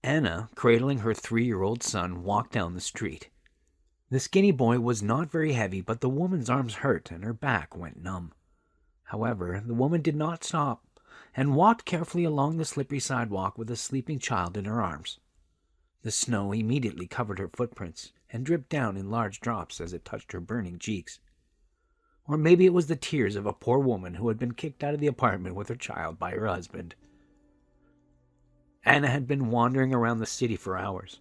Anna, cradling her 3-year-old son, walked down the street. The skinny boy was not very heavy, but the woman's arms hurt and her back went numb. However, the woman did not stop and walked carefully along the slippery sidewalk with a sleeping child in her arms. The snow immediately covered her footprints and dripped down in large drops as it touched her burning cheeks. Or maybe it was the tears of a poor woman who had been kicked out of the apartment with her child by her husband. Anna had been wandering around the city for hours,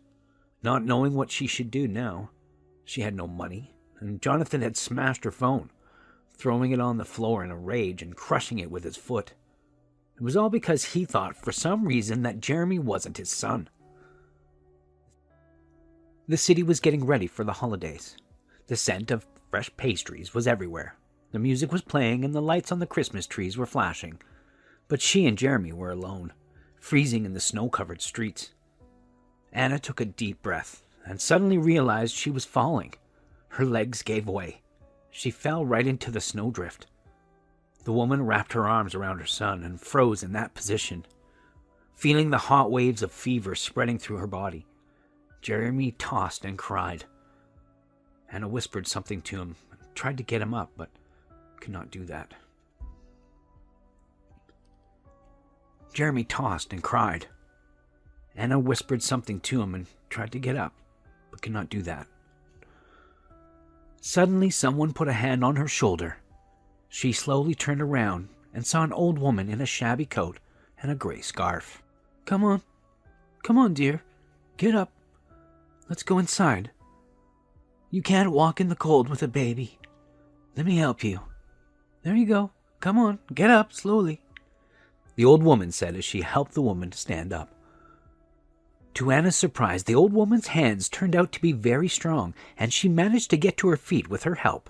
not knowing what she should do now. She had no money, and Jonathan had smashed her phone, throwing it on the floor in a rage and crushing it with his foot. It was all because he thought, for some reason, that Jeremy wasn't his son. The city was getting ready for the holidays. The scent of fresh pastries was everywhere. The music was playing and the lights on the Christmas trees were flashing. But she and Jeremy were alone, freezing in the snow-covered streets. Anna took a deep breath and suddenly realized she was falling. Her legs gave way. She fell right into the snowdrift. The woman wrapped her arms around her son and froze in that position, feeling the hot waves of fever spreading through her body. Jeremy tossed and cried. Anna whispered something to him and tried to get him up, but could not do that. Jeremy tossed and cried. Anna whispered something to him and tried to get up, but could not do that. Suddenly, someone put a hand on her shoulder. She slowly turned around and saw an old woman in a shabby coat and a gray scarf. Come on, dear. Get up. Let's go inside. You can't walk in the cold with a baby. Let me help you. There you go. Come on, get up slowly," the old woman said as she helped the woman to stand up. To Anna's surprise, the old woman's hands turned out to be very strong, and she managed to get to her feet with her help.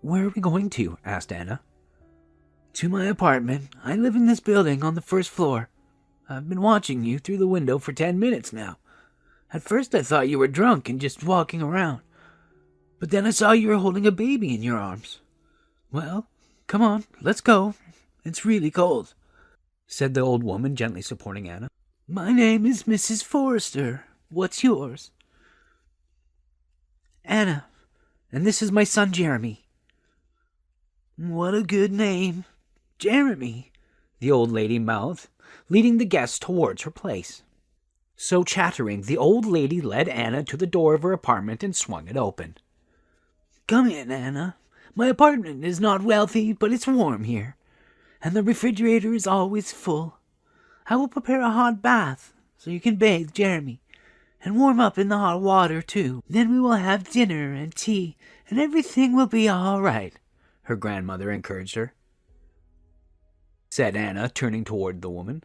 "Where are we going to?" asked Anna. "To my apartment. I live in this building on the first floor. I've been watching you through the window for 10 minutes now. At first I thought you were drunk and just walking around. But then I saw you were holding a baby in your arms. Well, come on, let's go. It's really cold," said the old woman, gently supporting Anna. "My name is Mrs. Forrester. What's yours?" "Anna, and this is my son Jeremy." "What a good name. Jeremy," the old lady mouthed, leading the guests towards her place. So chattering, the old lady led Anna to the door of her apartment and swung it open. "Come in, Anna. My apartment is not wealthy, but it's warm here, and the refrigerator is always full. I will prepare a hot bath so you can bathe Jeremy, and warm up in the hot water too. Then we will have dinner and tea, and everything will be all right," her grandmother encouraged her. Said Anna, turning toward the woman.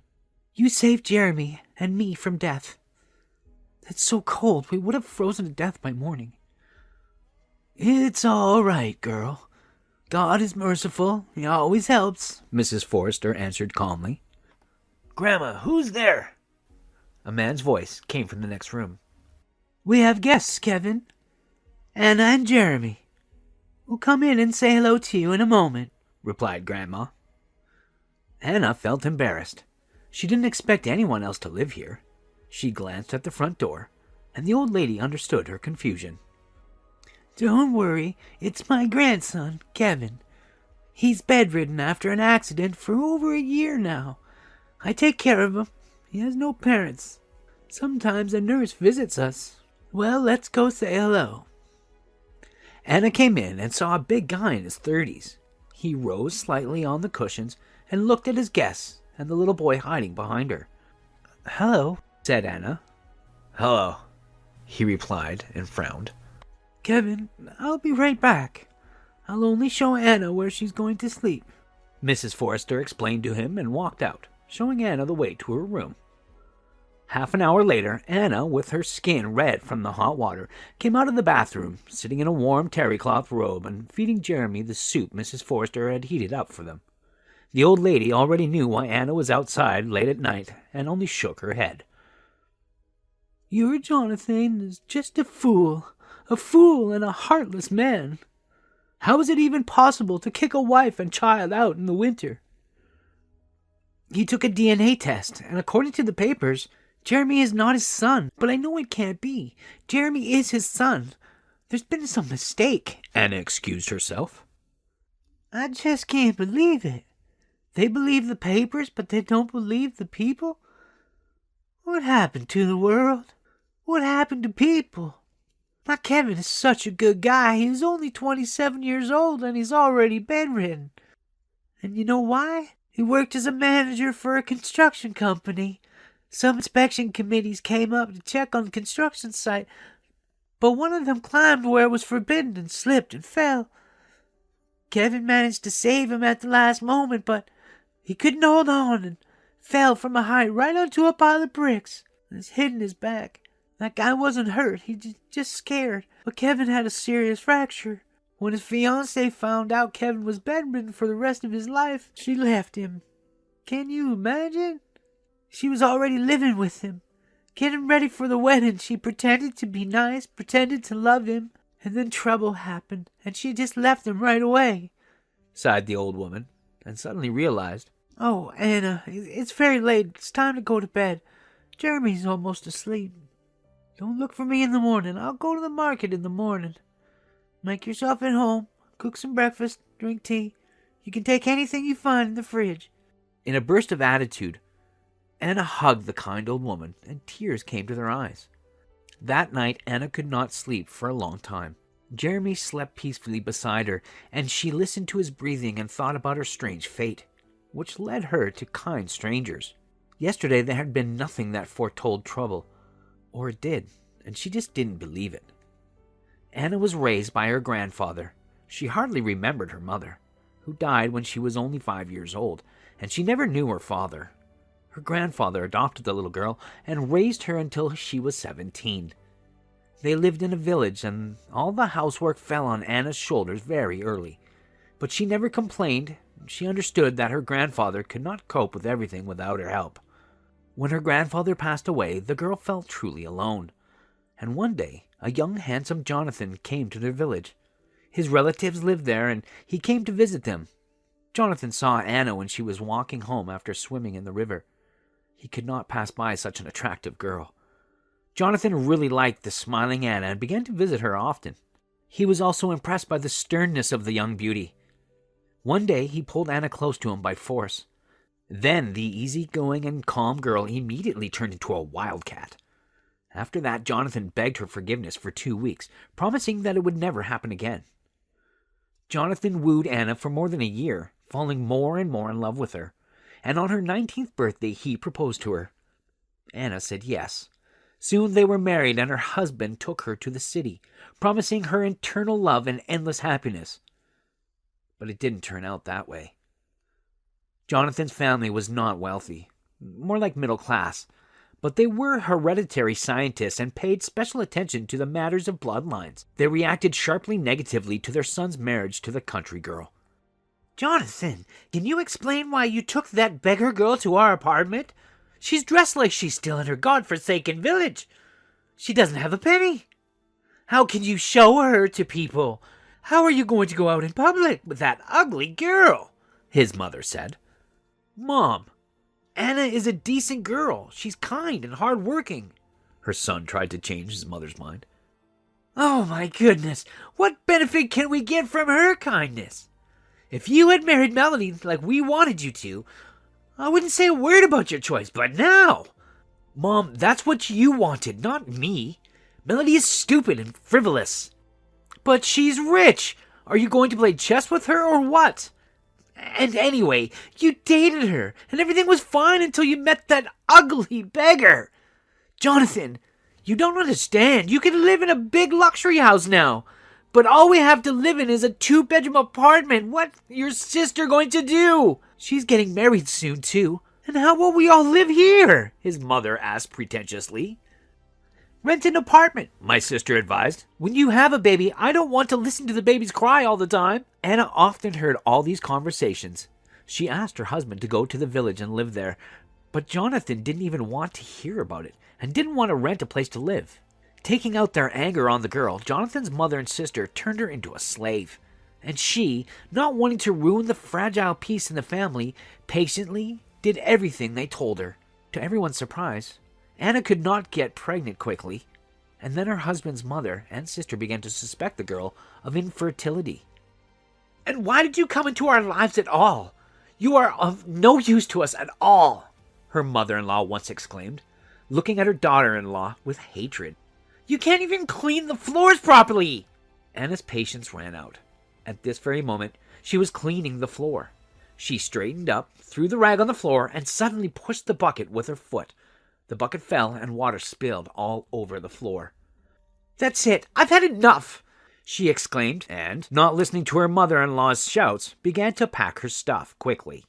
"You saved Jeremy and me from death. It's so cold we would have frozen to death by morning." "It's all right, girl. God is merciful. He always helps," Mrs. Forrester answered calmly. "Grandma, who's there?" A man's voice came from the next room. "We have guests, Kevin. Anna and Jeremy. We'll come in and say hello to you in a moment," replied Grandma. Anna felt embarrassed. She didn't expect anyone else to live here. She glanced at the front door, and the old lady understood her confusion. "Don't worry, it's my grandson, Kevin. He's bedridden after an accident for over a year now. I take care of him. He has no parents. Sometimes a nurse visits us. Well, let's go say hello." Anna came in and saw a big guy in his 30s. He rose slightly on the cushions and looked at his guests and the little boy hiding behind her. "Hello," said Anna. "Hello," he replied and frowned. "Kevin, I'll be right back. I'll only show Anna where she's going to sleep," Mrs. Forrester explained to him and walked out, showing Anna the way to her room. Half an hour later, Anna, with her skin red from the hot water, came out of the bathroom, sitting in a warm terry-cloth robe and feeding Jeremy the soup Mrs. Forrester had heated up for them. The old lady already knew why Anna was outside late at night and only shook her head. "Your Jonathan is just a fool and a heartless man. How is it even possible to kick a wife and child out in the winter?" He took a DNA test, and according to the papers, Jeremy is not his son. But I know it can't be. Jeremy is his son. There's been some mistake," Anna excused herself. "I just can't believe it. They believe the papers, but they don't believe the people? What happened to the world? What happened to people? My Kevin is such a good guy. He's only 27 years old and he's already bedridden. And you know why? He worked as a manager for a construction company. Some inspection committees came up to check on the construction site, but one of them climbed where it was forbidden and slipped and fell. Kevin managed to save him at the last moment, but he couldn't hold on and fell from a height right onto a pile of bricks. It's hidden his back. That guy wasn't hurt, he just scared. But Kevin had a serious fracture. When his fiancée found out Kevin was bedridden for the rest of his life, she left him. Can you imagine? She was already living with him. Getting ready for the wedding, she pretended to be nice, pretended to love him, and then trouble happened, and she just left him right away," sighed the old woman, and suddenly realized, "Oh, Anna, it's very late. It's time to go to bed. Jeremy's almost asleep. Don't look for me in the morning. I'll go to the market in the morning. Make yourself at home, cook some breakfast, drink tea. You can take anything you find in the fridge." In a burst of attitude, Anna hugged the kind old woman, and tears came to their eyes. That night, Anna could not sleep for a long time. Jeremy slept peacefully beside her, and she listened to his breathing and thought about her strange fate, which led her to kind strangers. Yesterday there had been nothing that foretold trouble, or it did, and she just didn't believe it. Anna was raised by her grandfather. She hardly remembered her mother, who died when she was only 5 years old, and she never knew her father. Her grandfather adopted the little girl and raised her until she was 17. They lived in a village, and all the housework fell on Anna's shoulders very early. But she never complained. She understood that her grandfather could not cope with everything without her help. When her grandfather passed away, the girl felt truly alone. And one day, a young, handsome Jonathan came to their village. His relatives lived there, and he came to visit them. Jonathan saw Anna when she was walking home after swimming in the river. He could not pass by such an attractive girl. Jonathan really liked the smiling Anna and began to visit her often. He was also impressed by the sternness of the young beauty. One day he pulled Anna close to him by force. Then the easygoing and calm girl immediately turned into a wildcat. After that, Jonathan begged her forgiveness for 2 weeks, promising that it would never happen again. Jonathan wooed Anna for more than a year, falling more and more in love with her, and on her 19th birthday he proposed to her. Anna said yes. Soon they were married, and her husband took her to the city, promising her eternal love and endless happiness. But it didn't turn out that way. Jonathan's family was not wealthy, more like middle class, but they were hereditary scientists and paid special attention to the matters of bloodlines. They reacted sharply negatively to their son's marriage to the country girl. "Jonathan, can you explain why you took that beggar girl to our apartment? She's dressed like she's still in her God-forsaken village. She doesn't have a penny. How can you show her to people? How are you going to go out in public with that ugly girl?" his mother said. "Mom, Anna is a decent girl. She's kind and hard-working." Her son tried to change his mother's mind. "Oh my goodness, what benefit can we get from her kindness? If you had married Melody like we wanted you to, I wouldn't say a word about your choice, but now..." "Mom, that's what you wanted, not me. Melody is stupid and frivolous." "But she's rich. Are you going to play chess with her or what? And anyway, you dated her, and everything was fine until you met that ugly beggar. Jonathan, you don't understand. You can live in a big luxury house now, but all we have to live in is a 2-bedroom apartment. What's your sister going to do? She's getting married soon, too. And how will we all live here?" his mother asked pretentiously. "Rent an apartment," my sister advised. "When you have a baby, I don't want to listen to the babies cry all the time." Anna often heard all these conversations. She asked her husband to go to the village and live there, but Jonathan didn't even want to hear about it and didn't want to rent a place to live. Taking out their anger on the girl, Jonathan's mother and sister turned her into a slave. And she, not wanting to ruin the fragile peace in the family, patiently did everything they told her. To everyone's surprise, Anna could not get pregnant quickly, and then her husband's mother and sister began to suspect the girl of infertility. "And why did you come into our lives at all? You are of no use to us at all," her mother-in-law once exclaimed, looking at her daughter-in-law with hatred. "You can't even clean the floors properly!" Anna's patience ran out. At this very moment, she was cleaning the floor. She straightened up, threw the rag on the floor, and suddenly pushed the bucket with her foot. The bucket fell and water spilled all over the floor. "That's it! I've had enough!" she exclaimed, and, not listening to her mother-in-law's shouts, began to pack her stuff quickly.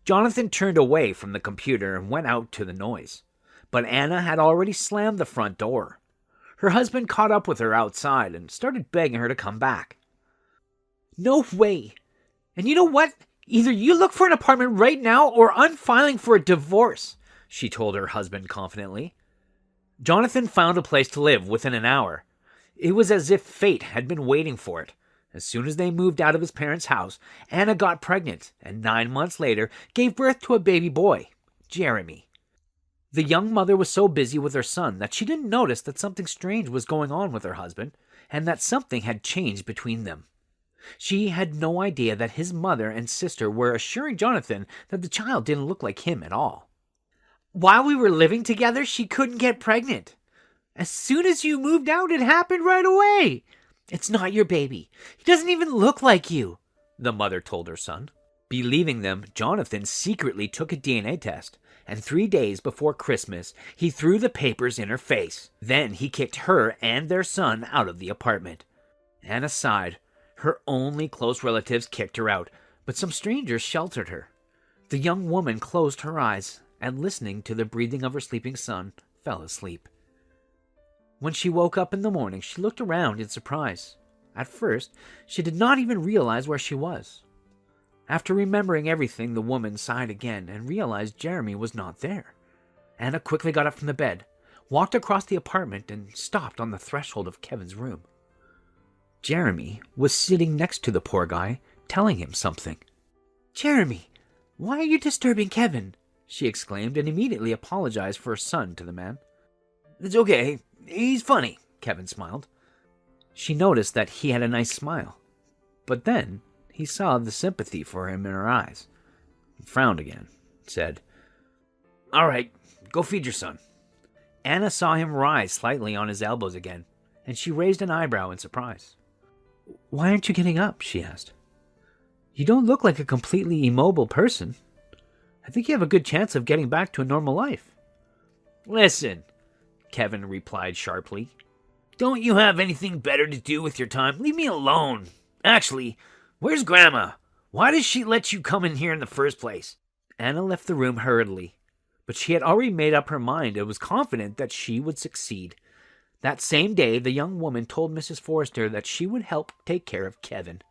Jonathan turned away from the computer and went out to the noise, but Anna had already slammed the front door. Her husband caught up with her outside and started begging her to come back. "No way! And you know what? Either you look for an apartment right now or I'm filing for a divorce," she told her husband confidently. Jonathan found a place to live within an hour. It was as if fate had been waiting for it. As soon as they moved out of his parents' house, Anna got pregnant and 9 months later gave birth to a baby boy, Jeremy. The young mother was so busy with her son that she didn't notice that something strange was going on with her husband and that something had changed between them. She had no idea that his mother and sister were assuring Jonathan that the child didn't look like him at all. "While we were living together, she couldn't get pregnant. As soon as you moved out, it happened right away. It's not your baby. He doesn't even look like you," the mother told her son. Believing them, Jonathan secretly took a DNA test, and 3 days before Christmas, he threw the papers in her face. Then he kicked her and their son out of the apartment. Anna sighed. Her only close relatives kicked her out, but some strangers sheltered her. The young woman closed her eyes and, listening to the breathing of her sleeping son, fell asleep. When she woke up in the morning, she looked around in surprise. At first, she did not even realize where she was. After remembering everything, the woman sighed again and realized Jeremy was not there. Anna quickly got up from the bed, walked across the apartment, and stopped on the threshold of Kevin's room. Jeremy was sitting next to the poor guy, telling him something. "Jeremy, why are you disturbing Kevin?" she exclaimed, and immediately apologized for her son to the man. "It's okay. He's funny," Kevin smiled. She noticed that he had a nice smile, but then he saw the sympathy for him in her eyes. He frowned again, said, "All right, go feed your son." Anna saw him rise slightly on his elbows again, and she raised an eyebrow in surprise. "Why aren't you getting up?" she asked. "You don't look like a completely immobile person. I think you have a good chance of getting back to a normal life." "Listen," Kevin replied sharply. "Don't you have anything better to do with your time? Leave me alone. Actually, where's Grandma? Why does she let you come in here in the first place?" Anna left the room hurriedly, but she had already made up her mind and was confident that she would succeed. That same day, the young woman told Mrs. Forrester that she would help take care of Kevin.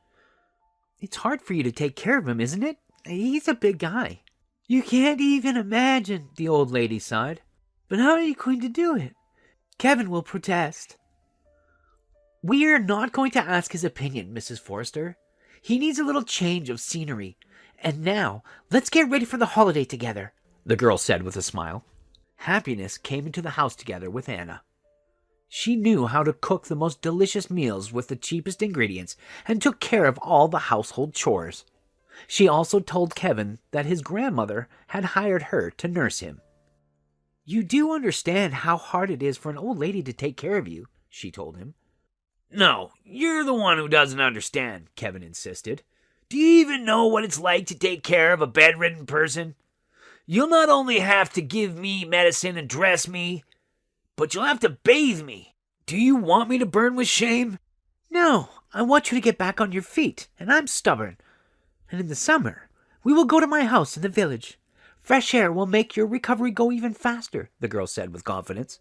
"It's hard for you to take care of him, isn't it? He's a big guy." "You can't even imagine," the old lady sighed. "But how are you going to do it? Kevin will protest." "We are not going to ask his opinion, Mrs. Forrester. He needs a little change of scenery. And now, let's get ready for the holiday together," the girl said with a smile. Happiness came into the house together with Anna. She knew how to cook the most delicious meals with the cheapest ingredients and took care of all the household chores. She also told Kevin that his grandmother had hired her to nurse him. "You do understand how hard it is for an old lady to take care of you," she told him. "No, you're the one who doesn't understand," Kevin insisted. "Do you even know what it's like to take care of a bedridden person? You'll not only have to give me medicine and dress me, but you'll have to bathe me. Do you want me to burn with shame?" "No, I want you to get back on your feet, and I'm stubborn. And in the summer, we will go to my house in the village. Fresh air will make your recovery go even faster," the girl said with confidence.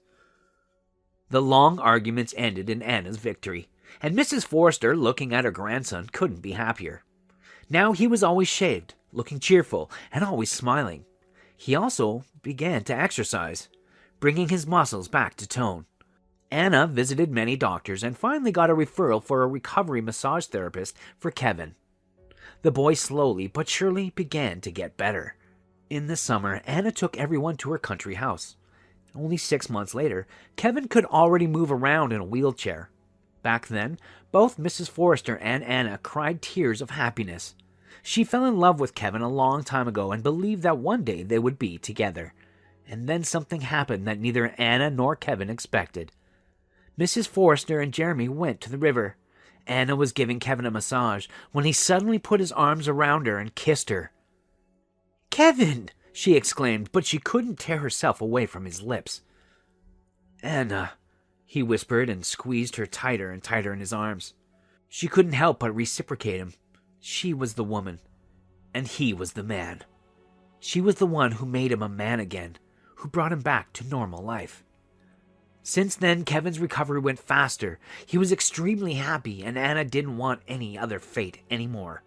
The long arguments ended in Anna's victory, and Mrs. Forrester, looking at her grandson, couldn't be happier. Now he was always shaved, looking cheerful, and always smiling. He also began to exercise, bringing his muscles back to tone. Anna visited many doctors and finally got a referral for a recovery massage therapist for Kevin. The boy slowly but surely began to get better. In the summer, Anna took everyone to her country house. Only 6 months later, Kevin could already move around in a wheelchair. Back then, both Mrs. Forrester and Anna cried tears of happiness. She fell in love with Kevin a long time ago and believed that one day they would be together. And then something happened that neither Anna nor Kevin expected. Mrs. Forrester and Jeremy went to the river. Anna was giving Kevin a massage when he suddenly put his arms around her and kissed her. "Kevin!" she exclaimed, but she couldn't tear herself away from his lips. "Anna," he whispered and squeezed her tighter and tighter in his arms. She couldn't help but reciprocate him. She was the woman, and he was the man. She was the one who made him a man again, who brought him back to normal life. Since then, Kevin's recovery went faster. He was extremely happy, and Anna didn't want any other fate anymore.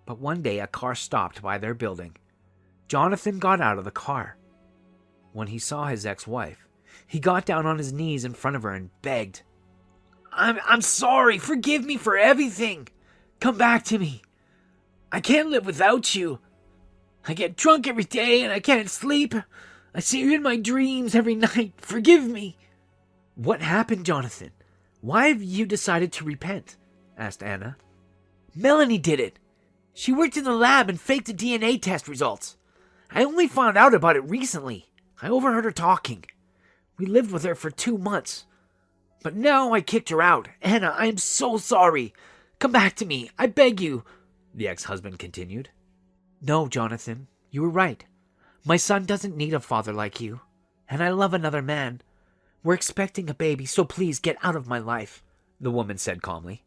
But one day, a car stopped by their building. Jonathan got out of the car. When he saw his ex-wife, he got down on his knees in front of her and begged, I'm sorry. Forgive me for everything. Come back to me. I can't live without you. I get drunk every day and I can't sleep. I see you in my dreams every night. Forgive me." "What happened, Jonathan? Why have you decided to repent?" asked Anna. "Melanie did it. She worked in the lab and faked the DNA test results. I only found out about it recently. I overheard her talking. We lived with her for 2 months. But now I kicked her out. Anna, I am so sorry. Come back to me. I beg you," the ex-husband continued. "No, Jonathan, you were right. My son doesn't need a father like you. And I love another man. We're expecting a baby, so please get out of my life," the woman said calmly.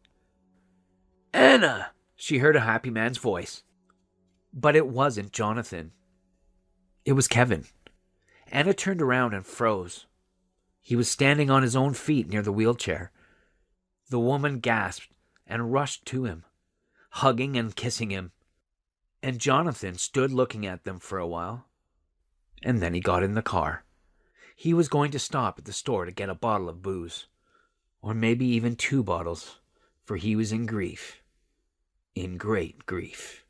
"Anna!" she heard a happy man's voice. But it wasn't Jonathan. It was Kevin. Anna turned around and froze. He was standing on his own feet near the wheelchair. The woman gasped and rushed to him, hugging and kissing him. And Jonathan stood looking at them for a while. And then he got in the car. He was going to stop at the store to get a bottle of booze. Or maybe even 2 bottles, for he was in grief. In great grief.